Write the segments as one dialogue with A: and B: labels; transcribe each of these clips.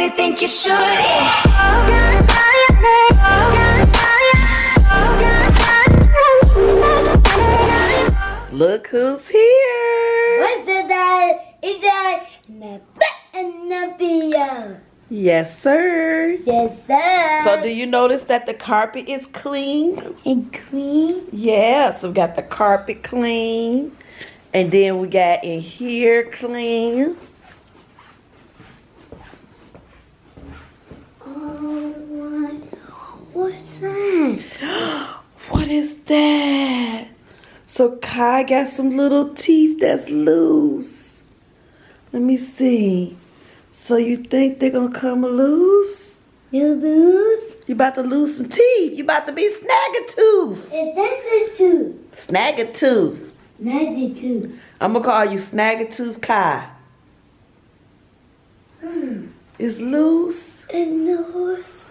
A: really think you should.
B: Look who's here.
C: What's that? Is that in the video?
B: Yes, sir.
C: Yes, sir.
B: So do you notice that the carpet is clean?
C: And clean?
B: Yeah, so we got the carpet clean. And then we got in here clean.
C: Oh, what's that?
B: What is that? So Kai got some little teeth that's loose. Let me see. So you think they're gonna come loose?
C: You lose?
B: You about to lose some teeth. You about to be snag-a-tooth.
C: If that's a tooth.
B: Snag-a-tooth.
C: Not a tooth.
B: I'm gonna call you Snag-a-tooth Kai. It's loose.
C: And nose.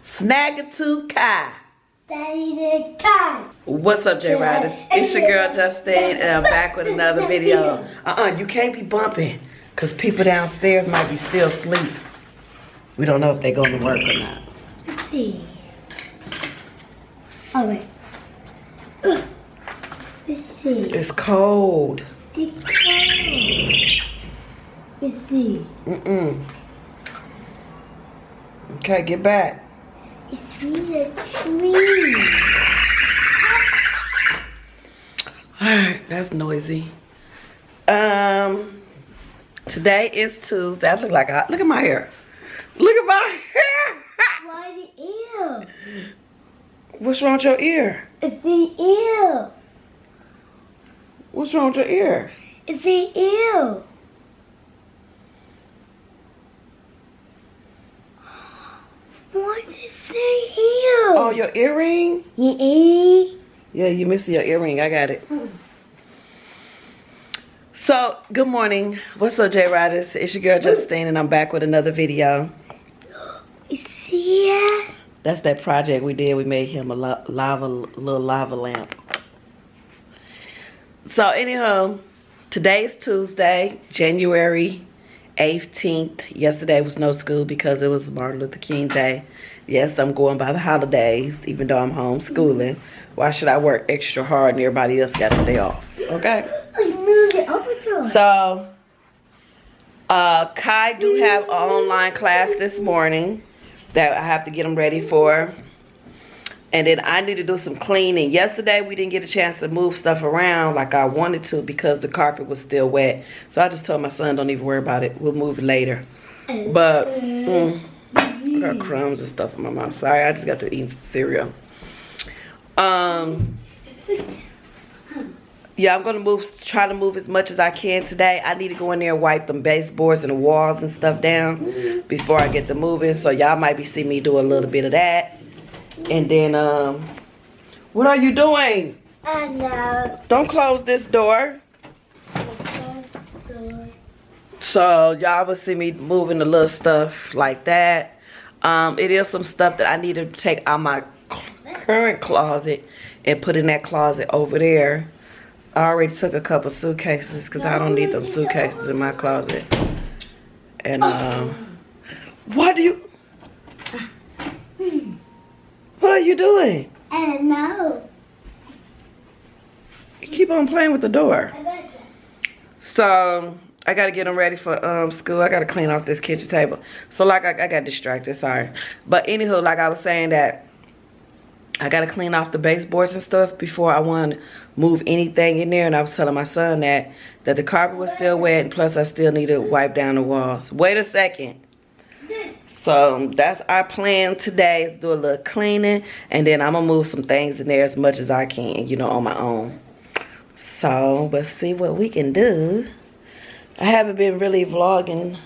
B: Snag-a-tooth Kai.
C: Saturday Kai.
B: What's up, J Riders? It's your girl Justine, and I'm back with another video. You can't be bumping, cause people downstairs might be still asleep. We don't know if they're going to work or not.
C: Let's see. Oh wait. Let's see.
B: It's cold.
C: It's cold. Let's see.
B: Okay, get back.
C: It's near a tree.
B: Alright, that's noisy. Today is Tuesday. I look at my hair. Look at my hair.
C: Why the ear?
B: What's wrong with your ear?
C: It's the ear.
B: What's wrong with your ear?
C: It's the ear. What is the ear?
B: Oh, your earring?
C: Yeah.
B: Yeah, you missed your earring. I got it. So, good morning. What's up, J Riders? It's your girl Justine, and I'm back with another video.
C: It's here.
B: That's that project we did. We made him a little lava lamp. So, anyhow, today's Tuesday, January 18th. Yesterday was no school because it was Martin Luther King Day. Yes, I'm going by the holidays, even though I'm homeschooling. Why should I work extra hard and everybody else got a day off? Okay? So, Kai do have an online class this morning that I have to get him ready for. And then I need to do some cleaning. Yesterday, we didn't get a chance to move stuff around like I wanted to because the carpet was still wet. So I just told my son, don't even worry about it. We'll move it later. But, I got crumbs and stuff in my mouth. Sorry, I just got to eat some cereal. Yeah, I'm going to try to move as much as I can today. I need to go in there and wipe them baseboards and the walls and stuff down before I get to moving. So y'all might be seeing me do a little bit of that. And then, what are you doing?
C: I know.
B: Don't close this door. So y'all will see me moving the little stuff like that. It is some stuff that I need to take out my current closet and put in that closet over there. I already took a couple suitcases because I don't need them suitcases in my closet. And what are you doing?
C: I don't know.
B: You keep on playing with the door. So I gotta get them ready for school. I gotta clean off this kitchen table. So like I got distracted, sorry. But anywho, like I was saying that I gotta clean off the baseboards and stuff before I want to move anything in there. And I was telling my son that the carpet was still wet, and plus I still need to wipe down the walls. Wait a second. So that's our plan today, is do a little cleaning, and then I'm gonna move some things in there as much as I can, you know, on my own. So let's see what we can do. I haven't been really vlogging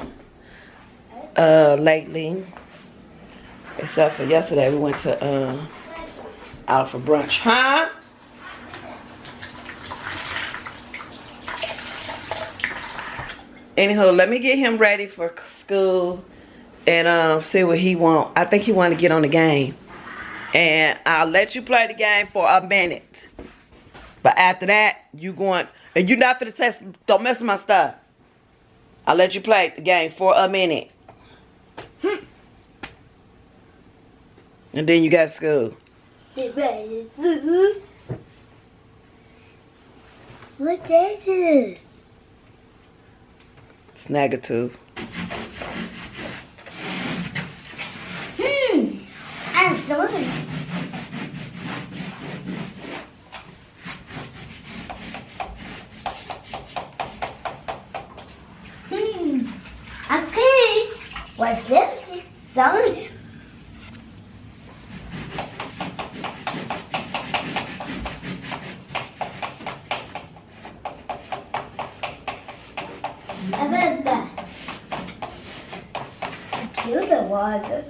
B: lately, except for yesterday we went to out for brunch. Huh? Anywho, let me get him ready for school and see what he want. I think he want to get on the game, and I'll let you play the game for a minute. But after that, And you not finna test. Don't mess with my stuff. I'll let you play the game for a minute. And then you got school.
C: What that is?
B: Snaggatooth.
C: I'm sorry. Okay. What's this? Son. Avondale. Kill the water.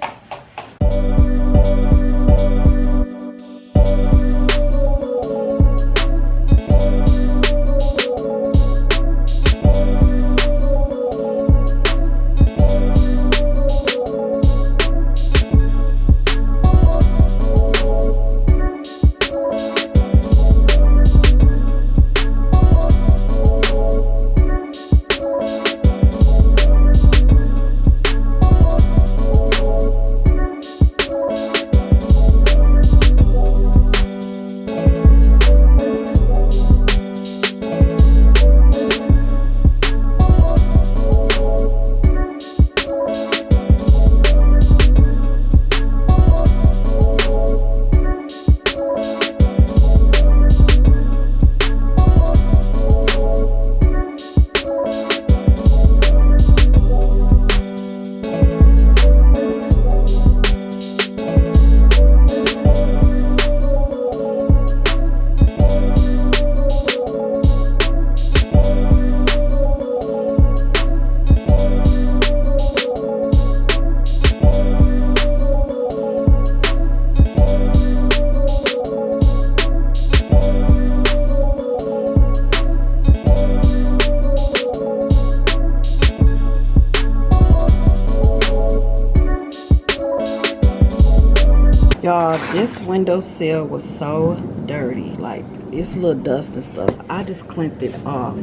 B: Y'all, this windowsill was so dirty. Like, it's a little dust and stuff. I just cleaned it off.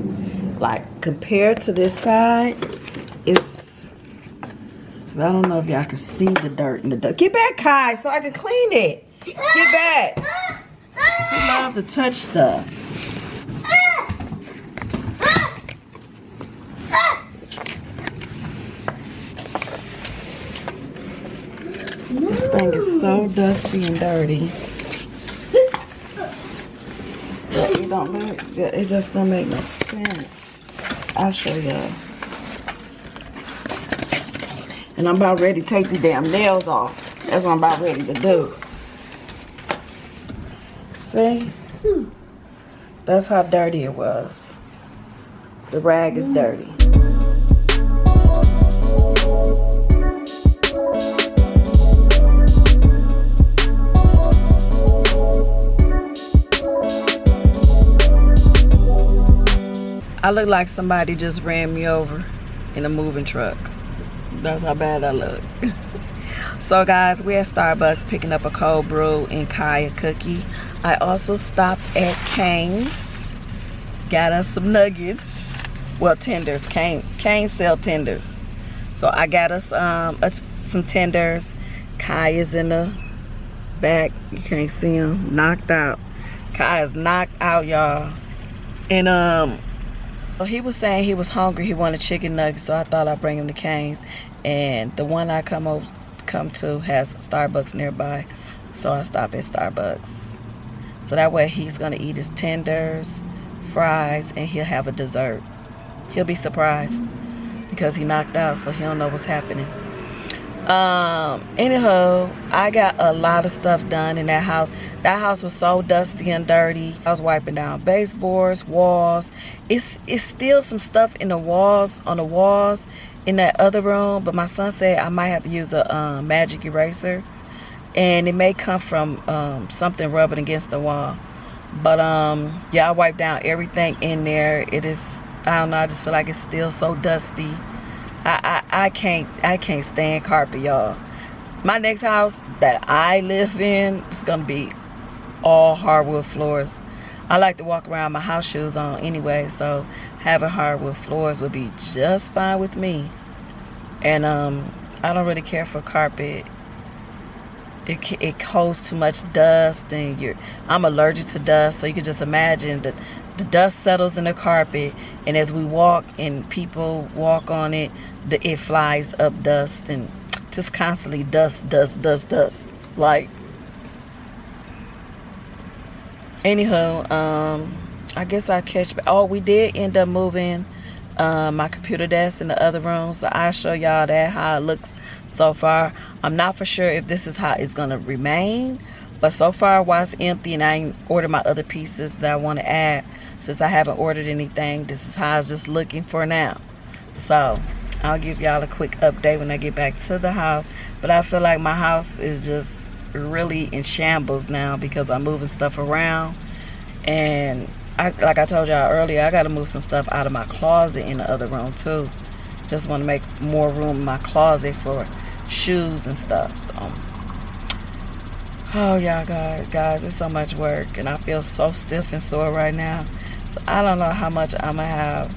B: Like, compared to this side, it's... I don't know if y'all can see the dirt and the dust. Get back, Kai, so I can clean it. Get back. He loves to touch stuff. This thing is so dusty and dirty. It just don't make no sense. I'll show y'all. And I'm about ready to take the damn nails off. That's what I'm about ready to do. See? That's how dirty it was. The rag is dirty. I look like somebody just ran me over in a moving truck. That's how bad I look. So guys, we're at Starbucks picking up a cold brew and Kai a cookie. I also stopped at Cane's. Got us some nuggets. Well, tenders. Cane's sell tenders. So I got us some tenders. Kai is in the back. You can't see him. Knocked out. Kai is knocked out, y'all. And he was saying he was hungry. He wanted chicken nuggets, so I thought I'd bring him to Cane's. And the one I come to has Starbucks nearby, so I stopped at Starbucks. So that way he's gonna eat his tenders, fries, and he'll have a dessert. He'll be surprised because he knocked out, so he don't know what's happening. Anyhow, I got a lot of stuff done in that house. That house was so dusty and dirty. I was wiping down baseboards, walls. It's still some stuff in the walls, on the walls in that other room, but my son said I might have to use a magic eraser, and it may come from something rubbing against the wall. But yeah, I wiped down everything in there. It is, I don't know, I just feel like it's still so dusty. I can't stand carpet, y'all. My next house that I live in is gonna be all hardwood floors. I like to walk around my house shoes on anyway, so having hardwood floors would be just fine with me. And I don't really care for carpet. It holds too much dust, and I'm allergic to dust, so you can just imagine that the dust settles in the carpet, and as we walk and people walk on it, it flies up dust, and just constantly dust. Like, anywho, I guess I'll catch. Oh, we did end up moving my computer desk in the other room, so I'll show y'all that, how it looks so far. I'm not for sure if this is how it's gonna remain, but so far while it's empty and I ain't ordered my other pieces that I want to add, since I haven't ordered anything, this is how it's just looking for now. So I'll give y'all a quick update when I get back to the house. But I feel like my house is just really in shambles now because I'm moving stuff around, and like I told y'all earlier, I got to move some stuff out of my closet in the other room too. Just want to make more room in my closet for shoes and stuff. So, oh y'all, guys, it's so much work, and I feel so stiff and sore right now. So I don't know how much I'm gonna have.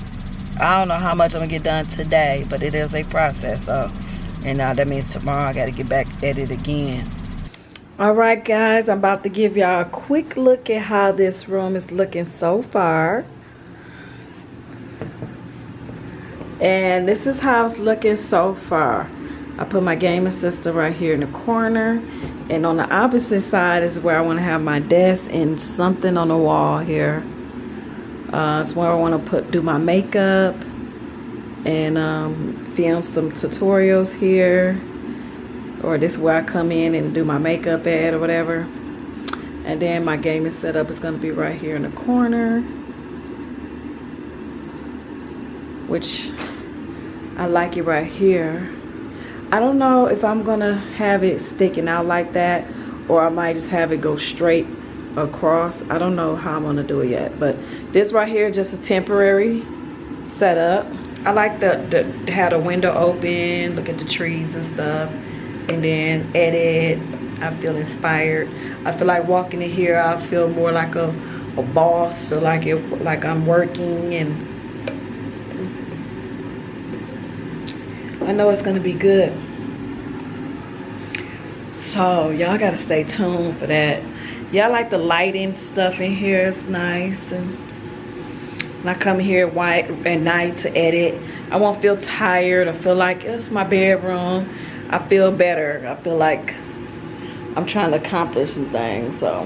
B: I don't know how much I'm gonna get done today, but it is a process. So, and now that means tomorrow I got to get back at it again. All right, guys, I'm about to give y'all a quick look at how this room is looking so far. And this is how it's looking so far. I put my gaming system right here in the corner, and on the opposite side is where I want to have my desk and something on the wall here. It's where I want to do my makeup and film some tutorials here. Or this is where I come in and do my makeup at or whatever. And then my gaming setup is going to be right here in the corner, which I like it right here. I don't know if I'm going to have it sticking out like that, or I might just have it go straight across. I don't know how I'm going to do it yet. But this right here is just a temporary setup. I like to have the window open, look at the trees and stuff, and then edit. I feel inspired. I feel like walking in here, I feel more like a boss. Feel like I'm working, and I know it's gonna be good. So y'all gotta stay tuned for that. Y'all like the lighting stuff in here. It's nice, and when I come here at night to edit, I won't feel tired. I feel like it's my bedroom. I feel better. I feel like I'm trying to accomplish some things. So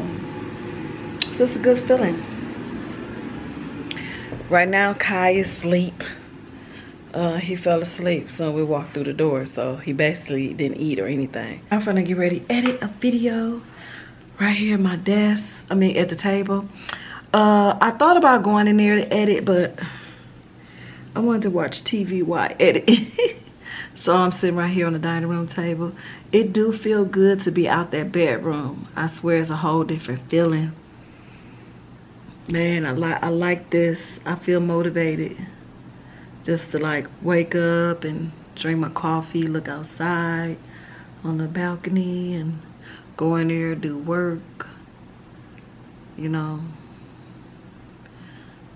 B: it's just a good feeling. Right now, Kai is asleep. He fell asleep, so we walked through the door. So he basically didn't eat or anything. I'm gonna get ready to edit a video right here at my desk. I mean, at the table. I thought about going in there to edit, but I wanted to watch TV while I edit. So I'm sitting right here on the dining room table. It do feel good to be out that bedroom. I swear it's a whole different feeling. Man, I like this. I feel motivated just to like wake up and drink my coffee, look outside on the balcony, and go in there, do work, you know.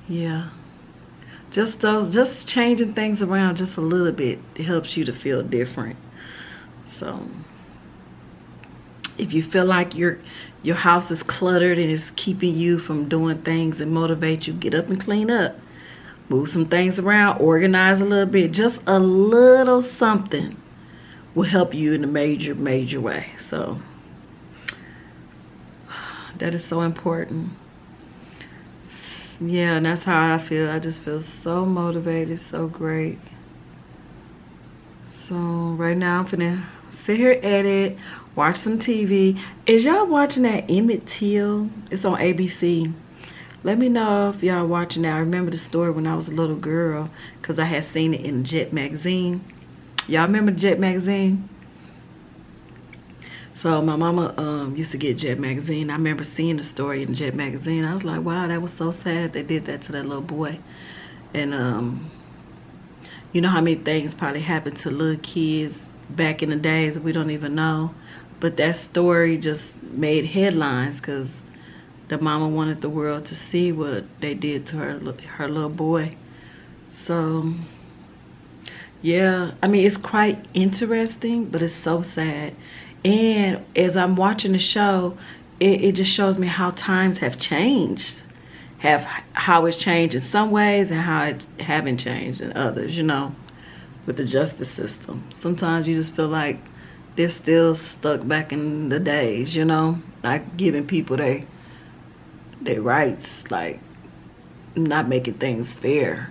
B: Yeah. Just changing things around just a little bit, it helps you to feel different. So if you feel like your house is cluttered and it's keeping you from doing things and motivate you, get up and clean up. Move some things around, organize a little bit. Just a little something will help you in a major way. So that is so important. Yeah, and that's how I feel. I just feel so motivated, so great. So right now I'm finna sit here, edit, watch some TV. Is y'all watching that Emmett Till? It's on ABC. Let me know if y'all watching that. I remember the story when I was a little girl, because I had seen it in Jet magazine. Y'all remember Jet magazine? So my mama used to get Jet magazine. I remember seeing the story in Jet magazine. I was like, wow, that was so sad they did that to that little boy. And you know how many things probably happened to little kids back in the days we don't even know. But that story just made headlines because the mama wanted the world to see what they did to her little boy. So yeah, I mean, it's quite interesting, but it's so sad. And as I'm watching the show, it just shows me how times have changed, how it's changed in some ways and how it haven't changed in others, you know, with the justice system. Sometimes you just feel like they're still stuck back in the days, you know, like giving people their rights, like not making things fair.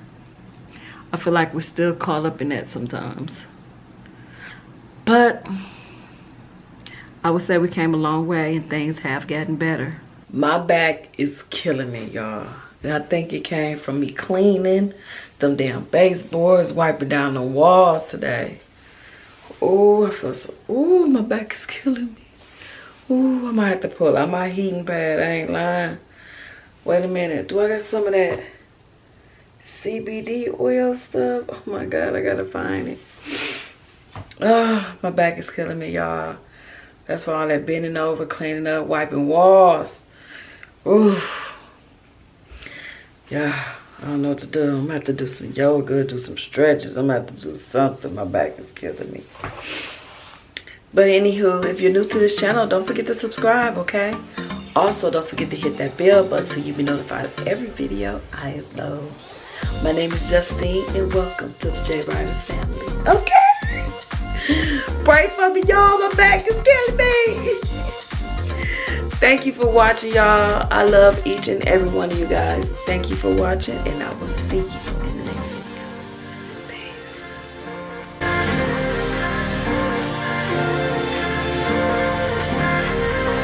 B: I feel like we're still caught up in that sometimes. But I would say we came a long way and things have gotten better. My back is killing me, y'all. And I think it came from me cleaning them damn baseboards, wiping down the walls today. Oh, I feel so, oh, my back is killing me. Oh, I might have to pull out my heating pad, I ain't lying. Wait a minute, do I got some of that CBD oil stuff? Oh my God, I gotta find it. Oh, my back is killing me, y'all. That's why all that bending over, cleaning up, wiping walls. Ooh. Yeah, I don't know what to do. I'm gonna have to do some yoga, do some stretches. I'm gonna have to do something. My back is killing me. But anywho, if you're new to this channel, don't forget to subscribe, okay? Also, don't forget to hit that bell button so you'll be notified of every video I upload. My name is Justine, and welcome to the J Riders family. Okay? Pray for me, y'all. My back is killing me. Thank you for watching, y'all. I love each and every one of you guys. Thank you for watching, and I will see you